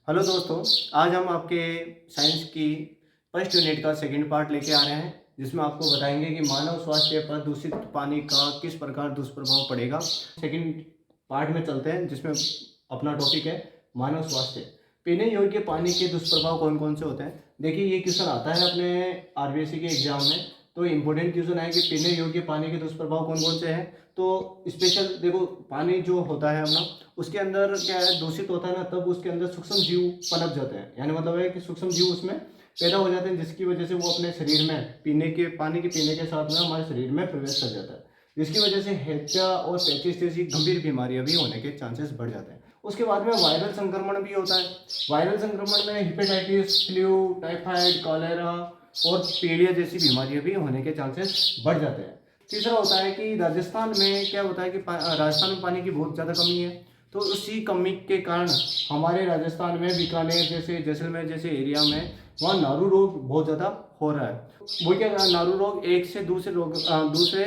Hello दोस्तों, आज हम आपके साइंस की फर्स्ट यूनिट का सेकंड पार्ट लेके आ रहे हैं, जिसमें आपको बताएंगे कि मानव स्वास्थ्य पर दूषित पानी का किस प्रकार दुष्प्रभाव पड़ेगा। सेकंड पार्ट में चलते हैं, जिसमें अपना टॉपिक है मानव स्वास्थ्य। पीने योग्य पानी के दुष्प्रभाव कौन कौन से होते हैं। देखिए, ये क्वेश्चन आता है अपने आरबीएससी के एग्जाम में, तो इम्पोर्टेंट क्वेश्चन है कि पीने योग्य पानी के दुष्प्रभाव कौन कौन से हैं। तो स्पेशल देखो, पानी जो होता है अपना, उसके अंदर क्या है, दूषित होता है ना, तब उसके अंदर सूक्ष्म जीव पनप जाते हैं। यानी मतलब है कि सूक्ष्म जीव उसमें पैदा हो जाते हैं, जिसकी वजह से वो अपने शरीर में पीने के पानी के पीने के साथ में हमारे शरीर में प्रवेश कर जाता है, जिसकी वजह से हैजा और पेचिस जैसी गंभीर बीमारियां भी होने के चांसेस बढ़ जाते हैं। उसके बाद में वायरल संक्रमण भी होता है। वायरल संक्रमण में हेपेटाइटिस, फ्लू, टाइफाइड, कॉलेरा और पीलिया जैसी बीमारियां भी होने के चांसेस बढ़ जाते हैं। तीसरा होता है कि राजस्थान में क्या होता है कि राजस्थान में पानी की बहुत ज़्यादा कमी है। तो उसी कमी के कारण हमारे राजस्थान में बीकानेर जैसे, जैसलमेर जैसे एरिया में वहाँ नारू रोग बहुत ज़्यादा हो रहा है। वो क्या, नारू रोग एक से दूसरे रोग दूसरे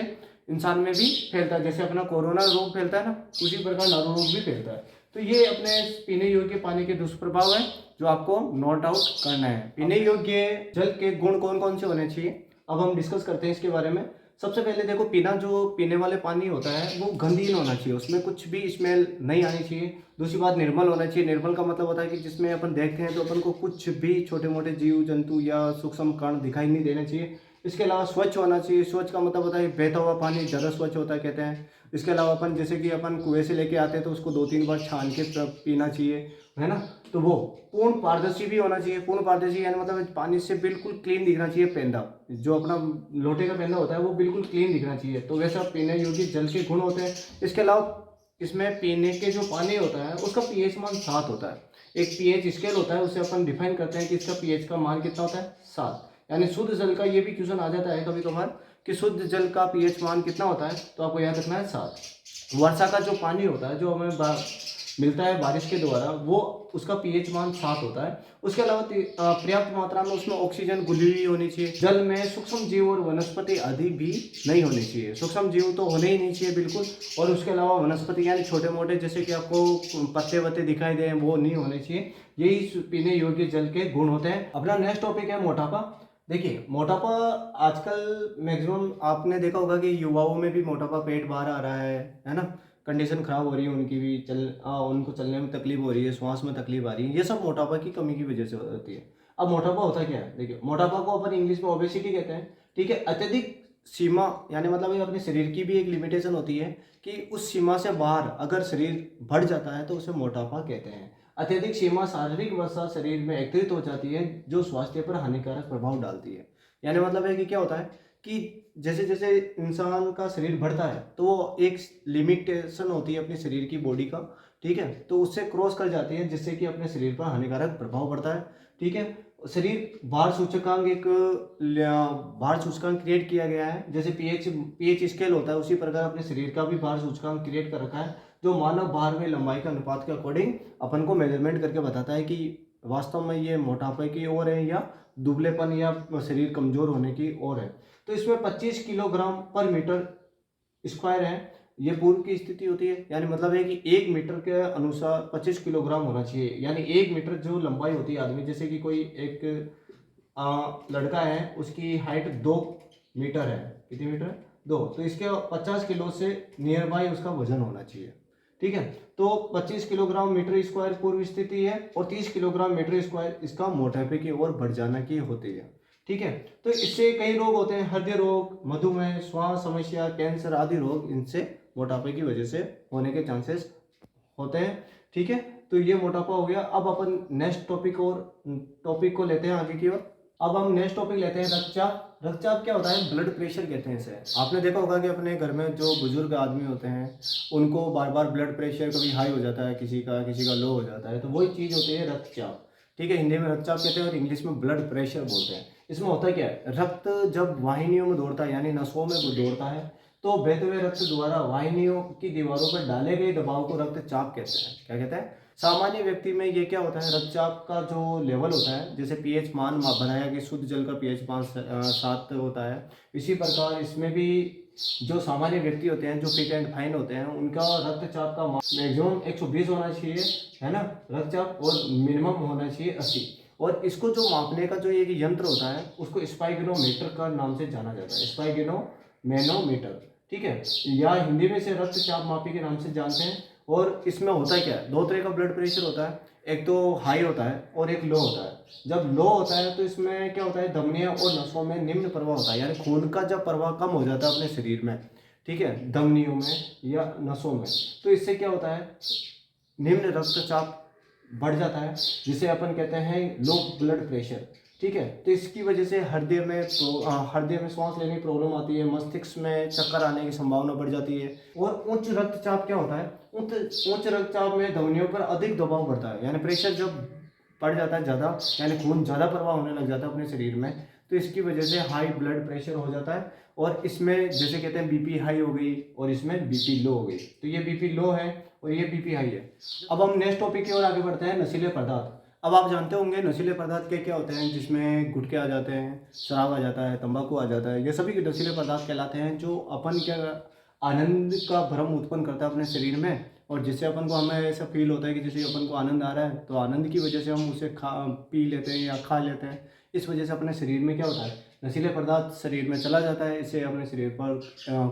इंसान में भी फैलता है। जैसे अपना कोरोना रोग फैलता है ना, उसी प्रकार नारू रोग भी फैलता है। तो ये अपने पीने योग्य पानी के दुष्प्रभाव है, जो आपको नोट आउट करना है। पीने योग्य जल के गुण कौन कौन से होने चाहिए, अब हम डिस्कस करते हैं इसके बारे में। सबसे पहले देखो, जो पीने वाले पानी होता है वो गंदीन होना चाहिए, उसमें कुछ भी स्मेल नहीं आनी चाहिए। दूसरी बात, निर्मल होना चाहिए। निर्मल का मतलब होता है कि जिसमें अपन देखते हैं तो अपन को कुछ भी छोटे मोटे जीव जंतु या सूक्ष्म कण दिखाई नहीं देने चाहिए। इसके अलावा स्वच्छ होना चाहिए। स्वच्छ का मतलब होता है बहता हुआ पानी ज़्यादा स्वच्छ होता है कहते हैं। इसके अलावा अपन जैसे कि अपन कुएं से लेके आते हैं तो उसको 2-3 बार छान के तब पीना चाहिए, है ना। तो वो पूर्ण पारदर्शी भी होना चाहिए। पूर्ण पारदर्शी यानी मतलब पानी से बिल्कुल क्लीन दिखना चाहिए पेंदा, जो अपना लोटे का पेंदा होता है वो बिल्कुल क्लीन दिखना चाहिए। तो वैसा पीने योग्य जल के गुण होते हैं। इसके अलावा इसमें पीने के जो पानी होता है उसका पीएच मान 7 होता है। एक पीएच स्केल होता है, उसे अपन डिफाइन करते हैं कि इसका पीएच का मान कितना होता है, 7। यानी शुद्ध जल का ये भी क्वेश्चन आ जाता है कभी कभार कि शुद्ध जल का पीएच मान कितना होता है, तो आपको याद रखना है 7। वर्षा का जो पानी होता है, जो हमें मिलता है बारिश के द्वारा, वो उसका पीएच मान 7 होता है। उसके अलावा पर्याप्त मात्रा में उसमें ऑक्सीजन घुली हुई होनी चाहिए। जल में सूक्ष्म जीव और वनस्पति आदि भी नहीं होनी चाहिए। सूक्ष्म जीव तो होने ही नहीं चाहिए बिल्कुल। और उसके अलावा वनस्पति यानी छोटे मोटे जैसे कि आपको पत्ते वत्ते दिखाई दे, वो नहीं होने चाहिए। यही पीने योग्य जल के गुण होते हैं। अपना नेक्स्ट टॉपिक है मोटापा। देखिए, मोटापा आजकल मैक्सिमम आपने देखा होगा कि युवाओं में भी मोटापा, पेट बाहर आ रहा है ना। कंडीशन खराब हो रही है उनकी भी, उनको चलने में तकलीफ हो रही है, श्वास में तकलीफ आ रही है। ये सब मोटापा की कमी की वजह से होती है। अब मोटापा होता क्या है, देखिए, मोटापा को अपन इंग्लिश में ओबेसिटी कहते हैं। ठीक है, अत्यधिक सीमा, यानी मतलब ये अपने शरीर की भी एक लिमिटेशन होती है कि उस सीमा से बाहर अगर शरीर बढ़ जाता है तो उसे मोटापा कहते हैं। अत्यधिक सीमा शारीरिक वसा शरीर में एकत्रित हो जाती है, जो स्वास्थ्य पर हानिकारक प्रभाव डालती है। यानी मतलब है कि क्या होता है कि जैसे जैसे इंसान का शरीर बढ़ता है तो वो एक लिमिटेशन होती है अपने शरीर की, बॉडी का। ठीक है, तो उससे क्रॉस कर जाती है, जिससे कि अपने शरीर पर हानिकारक प्रभाव पड़ता है। ठीक है, शरीर भार सूचकांक एक भार सूचकांक क्रिएट किया गया है। जैसे पीएच स्केल होता है, उसी प्रकार अपने शरीर का भी भार सूचकांक क्रिएट कर रखा है, जो मानव भार में लंबाई के अनुपात के अकॉर्डिंग अपन को मेजरमेंट करके बताता है कि वास्तव में ये मोटापे की ओर है या दुबलेपन या शरीर कमजोर होने की ओर है। तो इसमें 25 किलोग्राम पर मीटर स्क्वायर है, ये पूर्व की स्थिति होती है। यानी मतलब है कि 1 मीटर के अनुसार 25 किलोग्राम होना चाहिए। यानी 1 मीटर जो लंबाई होती है आदमी, जैसे कि कोई एक लड़का है, उसकी हाइट 2 मीटर है। कितनी मीटर, 2, तो इसके 50 किलो से नियर बाई उसका वजन होना चाहिए। ठीक है, तो 25 किलोग्राम मीटर स्क्वायर पूर्व स्थिति है और 30 किलोग्राम मीटर स्क्वायर इसका मोटापे की ओर बढ़ जाना की होती है। ठीक है, तो इससे कई रोग होते हैं, हृदय रोग, मधुमेह, श्वास समस्या, कैंसर आदि रोग इनसे मोटापे की वजह से होने के चांसेस होते हैं। ठीक है, तो ये मोटापा हो गया। अब अपन नेक्स्ट टॉपिक को लेते हैं आगे की ओर। अब हम नेक्स्ट टॉपिक लेते हैं रक्तचाप। रक्तचाप क्या होता है, ब्लड प्रेशर कहते हैं इसे। आपने देखा होगा कि अपने घर में जो बुजुर्ग आदमी होते हैं, उनको बार बार ब्लड प्रेशर कभी हाई हो जाता है, किसी का लो हो जाता है, तो वही चीज़ होती है रक्तचाप। ठीक है, हिंदी में रक्तचाप कहते हैं और इंग्लिश में ब्लड प्रेशर बोलते हैं। इसमें होता क्या है, रक्त जब वाहिनियों में दौड़ता है, यानी नसों में दौड़ता है, तो बहते हुए रक्त द्वारा वाहिनियों की दीवारों पर डाले गए दबाव को रक्तचाप कहते हैं। क्या कहते हैं, सामान्य व्यक्ति में ये क्या होता है, रक्तचाप का जो लेवल होता है, जैसे पीएच मान बनाया कि शुद्ध जल का पीएच मान 7 होता है, इसी प्रकार इसमें भी जो सामान्य व्यक्ति होते हैं, जो फिट एंड फाइन होते हैं, उनका रक्तचाप का मैक्सिमम 120 होना चाहिए, है ना, रक्तचाप, और मिनिमम होना चाहिए 80। और इसको जो मापने का जो एक यंत्र होता है उसको स्पाइगनोमीटर का नाम से जाना जाता है, स्पाइगनोमेनोमीटर, ठीक है, या हिंदी में इसे रक्तचाप मापी के नाम से जानते हैं। और इसमें होता क्या है, दो तरह का ब्लड प्रेशर होता है, एक तो हाई होता है और एक लो होता है। जब लो होता है तो इसमें क्या होता है, धमनियां और नसों में निम्न प्रवाह होता है, यानी खून का जब प्रवाह कम हो जाता है अपने शरीर में, ठीक है, धमनियों में या नसों में, तो इससे क्या होता है, निम्न रक्तचाप बढ़ जाता है, जिसे अपन कहते हैं लो ब्लड प्रेशर, ठीक है। तो इसकी वजह से हृदय में सांस लेने की प्रॉब्लम आती है, मस्तिष्क में चक्कर आने की संभावना बढ़ जाती है। और उच्च रक्तचाप क्या होता है, उच्च रक्तचाप में धमनियों पर अधिक दबाव बढ़ता है, यानी प्रेशर जब बढ़ जाता है ज़्यादा, यानी खून ज़्यादा प्रवाह होने लग जाता है अपने शरीर में, तो इसकी वजह से हाई ब्लड प्रेशर हो जाता है। और इसमें जैसे कहते हैं बीपी हाई हो गई और इसमें बीपी लो हो गई, तो ये बीपी लो है और ये बीपी हाई है। अब हम नेक्स्ट टॉपिक की ओर आगे बढ़ते हैं, नशीले पदार्थ। अब आप जानते होंगे नशीले पदार्थ क्या क्या होते हैं, जिसमें गुटखे आ जाते हैं, शराब आ जाता है, तंबाकू आ जाता है, ये सभी नशीले पदार्थ कहलाते हैं, जो अपन क्या आनंद का भ्रम उत्पन्न करता है अपने शरीर में, और जिससे अपन को, हमें ऐसा फील होता है कि जैसे अपन को आनंद आ रहा है, तो आनंद की वजह से हम उसे पी लेते हैं या खा लेते हैं। इस वजह से अपने शरीर में क्या होता है, नशीले पदार्थ शरीर में चला जाता है, इससे अपने शरीर पर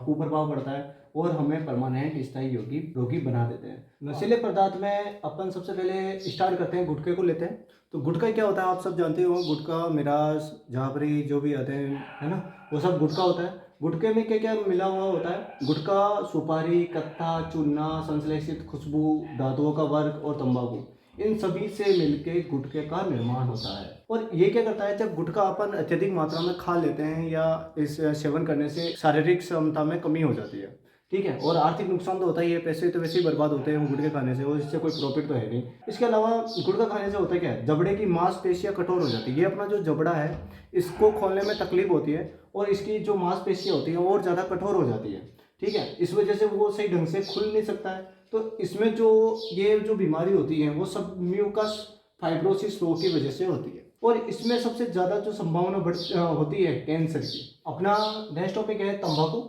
कुप्रभाव पड़ता है और हमें परमानेंट स्थायी रोगी बना देते हैं। नशीले पदार्थ में अपन सबसे पहले स्टार्ट करते हैं, गुटखे को लेते हैं। तो गुटखा क्या होता है, आप सब जानते हो, गुटखा, मिराज, झापरी जो भी आते हैं, है ना, वो सब गुटखा होता है। गुटखे में क्या क्या मिला हुआ होता है, गुटखा, सुपारी, कत्था, चूना, संश्लेषित खुशबू, धातुओं का वर्ग और तंबाकू, इन सभी से मिलके गुटखे का निर्माण होता है। और ये क्या करता है, जब गुटखा अपन अत्यधिक मात्रा में खा लेते हैं या इस सेवन करने से शारीरिक क्षमता में कमी हो जाती है, ठीक है, और आर्थिक नुकसान तो होता ही है, पैसे तो वैसे ही बर्बाद होते हैं गुटखे खाने से, और इससे कोई प्रॉफिट तो है नहीं। इसके अलावा गुटखा खाने से होता क्या है, जबड़े की मांसपेशियां कठोर हो जाती है, ये अपना जो जबड़ा है इसको खोलने में तकलीफ होती है, और इसकी जो मांसपेशियां होती हैं और ज़्यादा कठोर हो जाती है, ठीक है, इस वजह से वो सही ढंग से खुल नहीं सकता है। तो इसमें जो ये जो बीमारी होती है वो सब म्यूकस फाइब्रोसिस रोग की वजह से होती है, और इसमें सबसे ज़्यादा जो संभावना होती है कैंसर की। अपना नेक्स्ट टॉपिक है तंबाकू।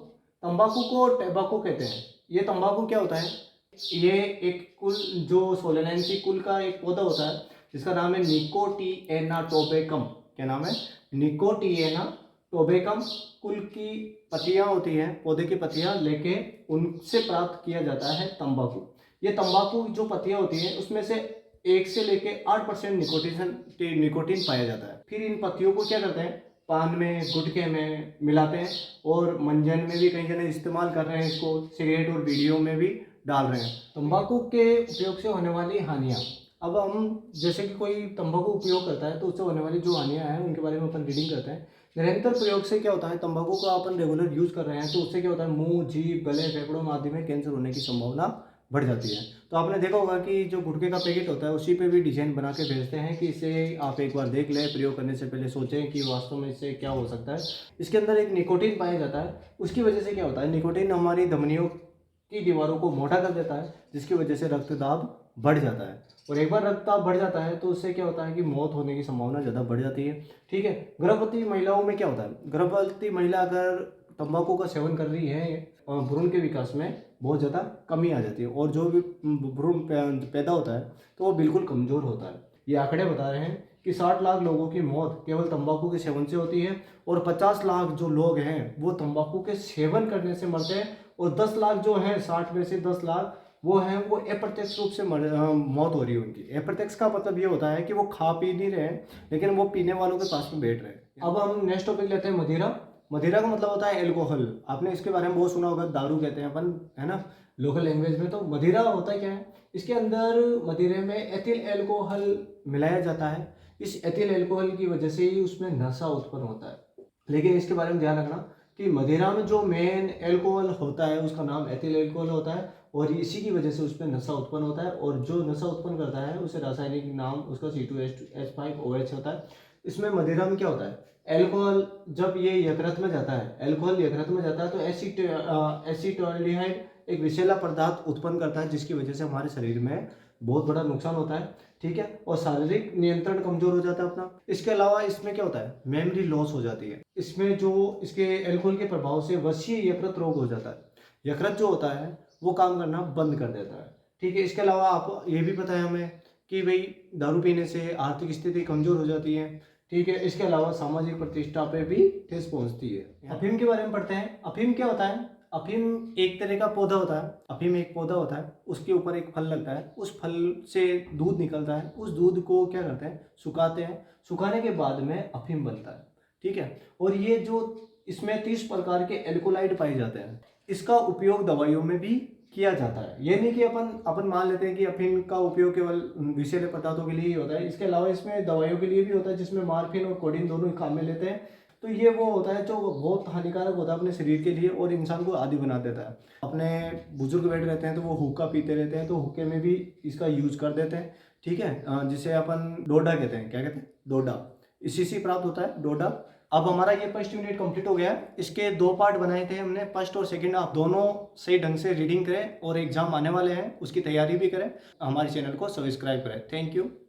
तंबाकू को टैबाकू कहते हैं। ये तंबाकू क्या होता है, ये एक कुल, जो सोलेनेंसी कुल का एक पौधा होता है, जिसका नाम है निकोटिएना टोबेकम। क्या नाम है, निकोटिएना टोबेकम। कुल की पत्तियां होती हैं, पौधे की पत्तियां लेके उनसे प्राप्त किया जाता है तंबाकू। ये तंबाकू जो पत्तियां होती हैं उसमें से 1 से लेके 8% निकोटीन पाया जाता है। फिर इन पत्तियों को क्या करते हैं, पान में, गुटखे में मिलाते हैं, और मंजन में भी कई जने इस्तेमाल कर रहे हैं इसको, सिगरेट और बीड़ियों में भी डाल रहे हैं। तंबाकू के उपयोग से होने वाली हानियाँ। अब हम जैसे कि कोई तंबाकू उपयोग करता है तो उससे होने वाली जो हानियाँ हैं उनके बारे में अपन रीडिंग करते हैं। निरंतर प्रयोग से क्या होता है, तंबाकू का अपन रेगुलर यूज़ कर रहे हैं तो उससे क्या होता है, मुंह, जीभ, गले, फेफड़ों आदि में कैंसर होने की संभावना बढ़ जाती है। तो आपने देखा होगा कि जो गुटखे का पैकेट होता है उसी पे भी डिजाइन बना के भेजते हैं कि इसे आप एक बार देख लें, प्रयोग करने से पहले सोचें कि वास्तव में इससे क्या हो सकता है। इसके अंदर एक निकोटीन पाया जाता है, उसकी वजह से क्या होता है, निकोटीन हमारी धमनियों की दीवारों को मोटा कर देता है, जिसकी वजह से रक्तदाब बढ़ जाता है, और एक बार रक्तदाब बढ़ जाता है तो उससे क्या होता है कि मौत होने की संभावना ज़्यादा बढ़ जाती है, ठीक है। गर्भवती महिलाओं में क्या होता है, गर्भवती महिला अगर तंबाकू का सेवन कर रही है, भ्रूण के विकास में बहुत ज़्यादा कमी आ जाती है, और जो भी भ्रूण पैदा होता है तो वो बिल्कुल कमज़ोर होता है। ये आंकड़े बता रहे हैं कि 60 लाख लोगों की मौत केवल तंबाकू के सेवन से होती है, और 50 लाख जो लोग हैं वो तंबाकू के सेवन करने से मरते हैं, और 10 लाख जो हैं, 60 में से 10 लाख वो हैं, वो अप्रत्यक्ष रूप से मौत हो रही है उनकी। अप्रत्यक्ष का मतलब ये होता है कि वो खा पी नहीं रहे हैं, लेकिन वो पीने वालों के पास में बैठ रहे हैं। अब हम नेक्स्ट टॉपिक लेते हैं मदिरा। मदिरा का मतलब होता है एल्कोहल। आपने इसके बारे में बहुत सुना होगा, दारू कहते हैं अपन, है ना, लोकल लैंग्वेज में। तो मदिरा होता है क्या है, इसके अंदर मदिरे में एथिल एल्कोहल मिलाया जाता है। इस एथिल एल्कोहल की वजह से ही उसमें नशा उत्पन्न होता है। लेकिन इसके बारे में ध्यान रखना कि मदिरा में जो मेन एल्कोहल होता है उसका नाम एथिल एल्कोहल होता है, और इसी की वजह से उसमें नशा उत्पन्न होता है, और जो नशा उत्पन्न करता है उसे रासायनिक नाम उसका C2H5OH होता है। इसमें मदिरा में क्या होता है, एल्कोहल जब ये यकृत में जाता है, एल्कोहल यकृत में जाता है तो एसीटोल्डिहाइड एक विषैला पदार्थ उत्पन्न करता है, जिसकी वजह से हमारे शरीर में बहुत बड़ा नुकसान होता है, ठीक है। और शारीरिक नियंत्रण कमजोर हो जाता है अपना। इसके अलावा इसमें क्या होता है, मेमोरी लॉस हो जाती है। इसमें जो इसके एल्कोहल के प्रभाव से वशीय यकृत रोग हो जाता है। यकृत जो होता है वो काम करना बंद कर देता है, ठीक है। इसके अलावा आप ये भी पता है हमें कि भाई दारू पीने से आर्थिक स्थिति कमजोर हो जाती है, ठीक है। इसके अलावा सामाजिक प्रतिष्ठा पे भी ठेस पहुंचती है। अफीम के बारे में पढ़ते हैं। अफीम क्या होता है, अफीम एक तरह का पौधा होता है। अफीम एक पौधा होता है, उसके ऊपर एक फल लगता है, उस फल से दूध निकलता है। उस दूध को क्या करते हैं, सुखाते हैं। सुखाने के बाद में अफीम बनता है, ठीक है। और ये जो इसमें 30 प्रकार के एल्कोलाइड पाए जाते हैं। इसका उपयोग दवाइयों में भी किया जाता है। ये नहीं कि अपन मान लेते हैं कि अफीम का उपयोग केवल विषैले पदार्थों के लिए ही होता है। इसके अलावा इसमें दवाइयों के लिए भी होता है, जिसमें मार्फिन और कोडीन दोनों काम में लेते हैं। तो ये वो होता है जो बहुत हानिकारक होता है अपने शरीर के लिए और इंसान को आदी बना देता है। अपने बुजुर्ग बैठ रहते हैं तो वो हुक्का पीते रहते हैं, तो हुक्के में भी इसका यूज कर देते हैं, ठीक है। जिसे अपन डोडा कहते हैं, क्या कहते हैं, डोडा। इसी से प्राप्त होता है डोडा। अब हमारा ये फर्स्ट यूनिट कंप्लीट हो गया है। इसके 2 पार्ट बनाए थे हमने, फर्स्ट और सेकंड। आप दोनों सही ढंग से रीडिंग करें और एग्जाम आने वाले हैं उसकी तैयारी भी करें। हमारे चैनल को सब्सक्राइब करें। Thank you.